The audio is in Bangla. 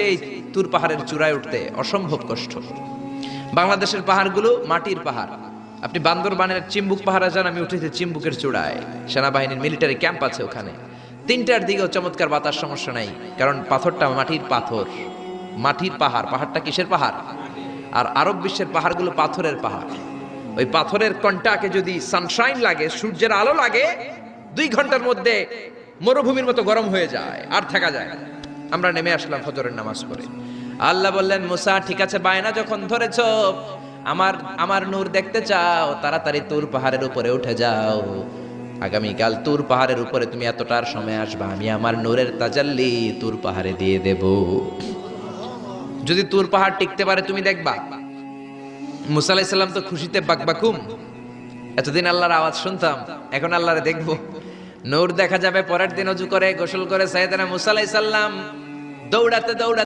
এই তুর পাহাড়ের চূড়ায় উঠতে অসম্ভব কষ্ট। বাংলাদেশের পাহাড়গুলো মাটির পাহাড়। আপনি বান্দরবানের চিম্বুক পাহাড়ে যান, আমি উঠেছি চিম্বুকের চূড়ায়, সেনাবাহিনীর মিলিটারি ক্যাম্প আছে ওখানে। 3টার দিকেও চমৎকার বাতাস, সমস্যা নাই, কারণ পাথরটা মাটির পাথর, মাটির পাহাড়। পাহাড়টা কিসের পাহাড়? আর আরব বিশ্বের পাহাড়গুলো পাথরের পাহাড়। ওই পাথরের কন্টাকে যদি সানশাইন লাগে, সূর্যের আলো লাগে, 2 ঘন্টার মধ্যে মরুভূমির মতো গরম হয়ে যায়, আর থাকা যায় না। আমরা নেমে আসলাম ফজরের নামাজ পড়ে। আল্লাহ বললেন, মুসা ঠিক আছে, বায়না যখন ধরেছ, আমার নূর দেখতে চাও, তাড়াতাড়ি তুর পাহাড়ের উপরে উঠে যাও। আগামীকাল তুর পাহাড়ের উপরে তুমি এতটার সময় আসবা, আমি আমার নূরের তাজাল্লি তুর পাহাড়ে দিয়ে দেব। যদি তুর পাহাড় টিকতে পারে তুমি দেখবা। মুসা আলাইহিস সালাম তো খুশিতে বাকবাকুম। এতদিন আল্লাহর আওয়াজ শুনতাম, এখন আল্লাহরে দেখবো, নূর দেখা যাবে। পরের দিন ওযু করে গোসল করে সাইয়েদনা মুসা আলাইহিস সালাম দৌড়াতে দৌড়াতে